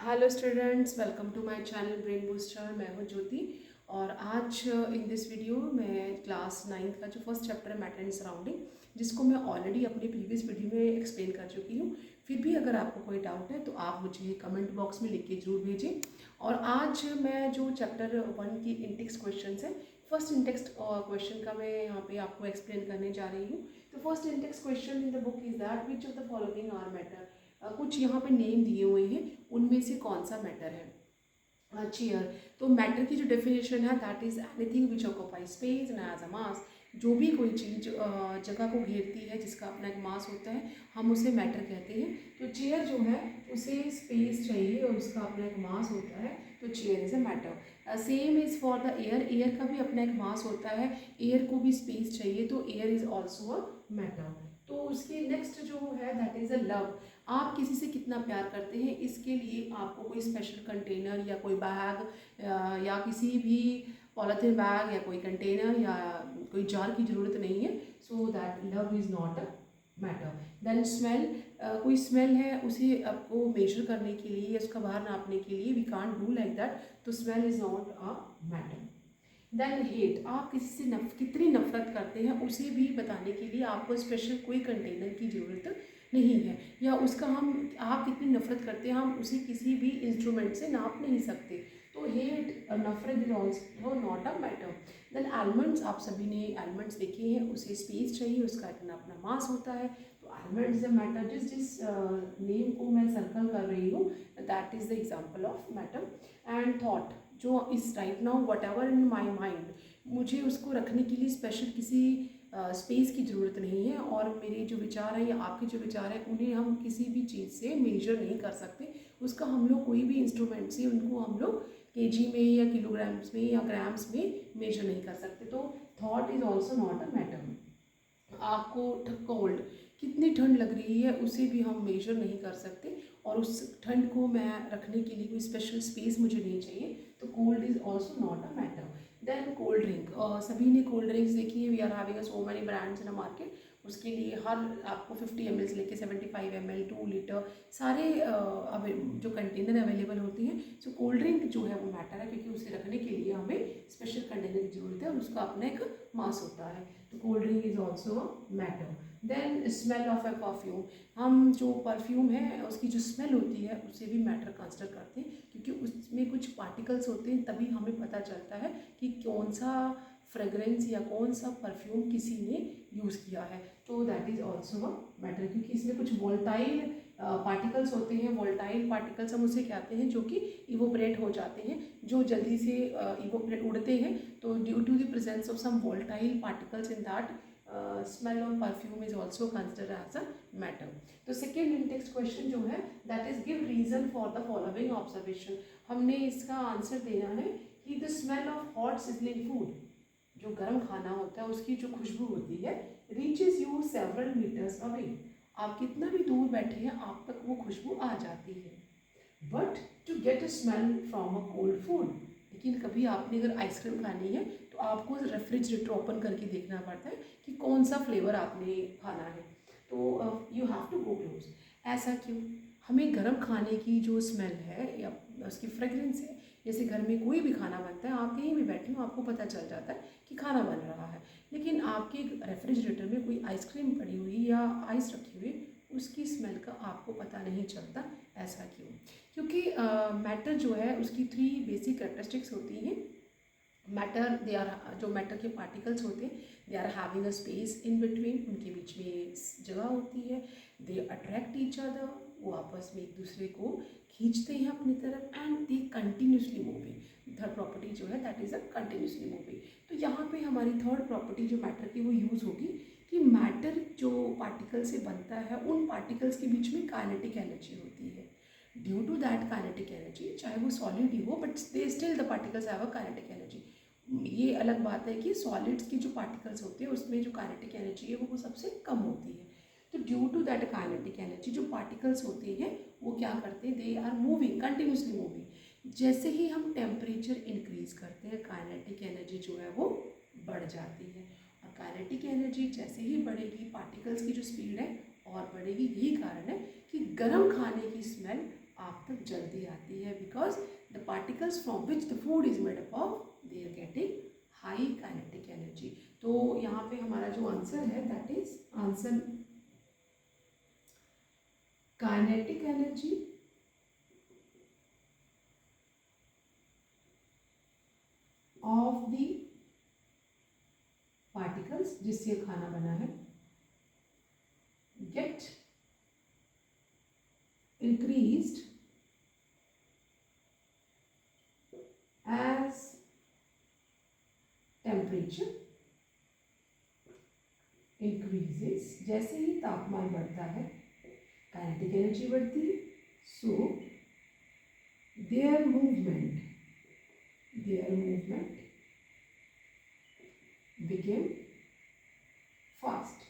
Hello students, welcome to my channel brain booster. मैं हूँ ज्योति और आज इन दिस वीडियो मैं क्लास 9th का जो फर्स्ट चैप्टर है मैटर एंड सराउंडिंग, जिसको मैं ऑलरेडी अपने प्रीवियस वीडियो में एक्सप्लेन कर चुकी हूँ। फिर भी अगर आपको कोई डाउट है तो आप मुझे कमेंट बॉक्स में लिख के जरूर भेजें। और आज मैं जो चैप्टर 1 की इंटेक्स्ट क्वेश्चन है, फर्स्ट इंटेक्स्ट क्वेश्चन का मैं यहाँ पे आपको एक्सप्लेन करने जा रही हूँ। तो first intext question in the book is that which of the following are matter. कुछ यहाँ पे नेम दिए हुए हैं, उनमें से कौन सा मैटर है। चेयर। तो मैटर की जो डेफिनेशन है that is anything which occupy space and has a mass. जो भी कोई चीज़ जगह को घेरती है, जिसका अपना एक मास होता है, हम उसे मैटर कहते हैं। तो चेयर जो है उसे स्पेस चाहिए और उसका अपना एक मास होता है, तो chair is a matter. Same is for the air. Air का भी अपना एक मास होता है, एयर को भी स्पेस चाहिए, तो air is also a matter. तो उसके नेक्स्ट जो है दैट इज़ अ लव। आप किसी से कितना प्यार करते हैं, इसके लिए आपको कोई स्पेशल कंटेनर या कोई बैग या किसी भी पॉलीथीन बैग या कोई कंटेनर या कोई जार की ज़रूरत नहीं है। So that love is not a matter. Then smell. कोई स्मेल है, उसे आपको मेजर करने के लिए या उसका बाहर नापने के लिए we can't do like that, तो smell is not a matter. Then hate. आप किसी से कितनी नफरत करते हैं, उसे भी बताने के लिए आपको स्पेशल कोई कंटेनर की ज़रूरत नहीं है, या उसका आप कितनी नफरत करते हैं हम उसे किसी भी इंस्ट्रूमेंट से नाप नहीं सकते। तो हेट नफरत is also not a matter. Then elements. आप सभी ने एलिमेंट्स देखे हैं, उसे स्पेस चाहिए, उसका अपना अपना मास होता है, तो एलिमेंट इज अ मैटर। जिस जिस नेम को मैं सर्कल कर रही हूँ that is the example of matter. And thought. जो इस right now what ever in my mind, मुझे उसको रखने के लिए स्पेशल किसी स्पेस की ज़रूरत नहीं है, और मेरे जो विचार हैं या आपके जो विचार हैं उन्हें हम किसी भी चीज़ से मेजर नहीं कर सकते। उसका हम लोग कोई भी इंस्ट्रूमेंट से उनको हम लोग केजी में या किलोग्राम्स में या ग्राम्स में मेजर नहीं कर सकते। तो thought is also not a matter. आपको कोल्ड, कितनी ठंड लग रही है, उसे भी हम मेजर नहीं कर सकते, और उस ठंड को मैं रखने के लिए कोई स्पेशल स्पेस मुझे नहीं चाहिए, तो cold is also not a matter. Then cold drink. सभी ने कोल्ड ड्रिंक्स देखी है, we are having so many brands in a market. उसके लिए हर आपको 50 ml से लेके 75 ml 2 लीटर सारे जो कंटेनर अवेलेबल होती हैं। सो कोल्ड ड्रिंक जो है वो मैटर है, क्योंकि उसे रखने के लिए हमें स्पेशल कंटेनर की ज़रूरत है और उसका अपना एक मास होता है, तो cold drink is also a matter. Then smell of a perfume. हम जो परफ्यूम है उसकी जो स्मेल होती है उसे भी मैटर कंसिडर करते हैं, क्योंकि उसमें कुछ पार्टिकल्स होते हैं, तभी हमें पता चलता है कि कौन सा फ्रेगरेंस या कौन सा परफ्यूम किसी ने यूज़ किया है, तो that is also a matter. क्योंकि इसमें कुछ वोल्टाइल पार्टिकल्स होते हैं। वोल्टाइल पार्टिकल्स हम उसे कहते हैं जो कि इवोपरेट हो जाते हैं, जो जल्दी से इवोपरेट उड़ते हैं, तो due to the presence of some volatile particles in that smell of perfume is also consider as a matter. तो सेकेंड इंटेक्स्ट क्वेश्चन जो है that is give reason for the following observation. हमने इसका आंसर देना है कि the smell of hot sizzling food, जो गर्म खाना होता है उसकी जो खुशबू होती है, reaches you several metres away. आप कितना भी दूर बैठे हैं आप तक वो खुशबू आ जाती है। But to get a smell from a cold food, लेकिन कभी आपने अगर आइसक्रीम खानी है तो आपको रेफ्रिजरेटर ओपन करके देखना पड़ता है कि कौन सा फ्लेवर आपने खाना है, तो you have to go close. ऐसा क्यों? हमें गर्म खाने की जो स्मेल है या उसकी फ्रेगरेंस है, जैसे घर में कोई भी खाना बनता है, आप कहीं भी बैठे हो आपको पता चल जाता है कि खाना बन रहा है, लेकिन आपके रेफ्रिजरेटर में कोई आइसक्रीम पड़ी हुई या आइस रखी हुई, उसकी स्मेल का आपको पता नहीं चलता। ऐसा क्यों? क्योंकि मैटर जो है उसकी 3 बेसिक कैरेक्टरिस्टिक्स होती हैं। मैटर दे आर, जो मैटर के पार्टिकल्स होते हैं, they are having a space in between, उनके बीच में जगह होती है। दे अट्रैक्ट ईच अदर, वो आपस में एक दूसरे को खींचते हैं अपनी तरफ, and they continuously moving. Third property जो है that is a continuously moving. तो यहाँ पे हमारी थर्ड प्रॉपर्टी जो मैटर की वो यूज़ होगी कि मैटर जो पार्टिकल से बनता है उन पार्टिकल्स के बीच में काइनेटिक एनर्जी होती है। Due to that kinetic energy, चाहे वो सॉलिड ही हो but they still the particles have a kinetic energy. ये अलग बात है कि सॉलिड्स की जो पार्टिकल्स होते हैं उसमें जो काइनेटिक एनर्जी है वो सबसे कम होती है। तो due to that kinetic energy जो पार्टिकल्स होते हैं वो क्या करते हैं, they are moving, continuously moving. जैसे ही हम टेम्परेचर इंक्रीज करते हैं काइनेटिक एनर्जी जो है वो बढ़ जाती है, और काइनेटिक एनर्जी जैसे ही बढ़ेगी पार्टिकल्स की जो स्पीड है और बढ़ेगी। यही कारण है कि गर्म खाने की स्मेल आप तक जल्दी आती है, because the particles from which the food is made up of they are getting high kinetic energy. तो यहाँ पे हमारा जो आंसर है that is answer kinetic energy of the particles जिससे खाना बना है get increased as temperature increases, जैसे ही तापमान बढ़ता है काइनेटिक एनर्जी बढ़ती है। सो their movement became fast।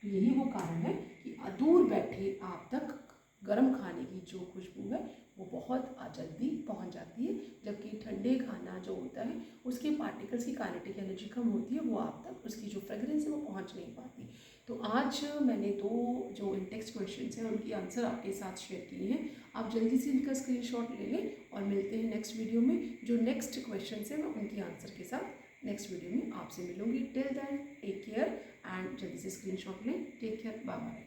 यही वो कारण है कि दूर बैठे आप तक गर्म खाने की जो खुशबू है वो बहुत जल्दी पहुंच जाती है, जबकि ठंडे खाना जो होता है उसके पार्टिकल्स की काइनेटिक एनर्जी कम होती है, वो आप तक उसकी जो फ्रेगरेंस है वो पहुंच नहीं पाती। तो आज मैंने दो जो इन टेक्स्ट क्वेश्चंस हैं उनकी आंसर आपके साथ शेयर किए हैं। आप जल्दी से इनका स्क्रीनशॉट ले लें और मिलते हैं नेक्स्ट वीडियो में। जो नेक्स्ट क्वेश्चन है मैं उनकी आंसर के साथ नेक्स्ट वीडियो में आपसे मिलूंगी। Till then take care and जल्दी से स्क्रीनशॉट लें। Take care, bye bye.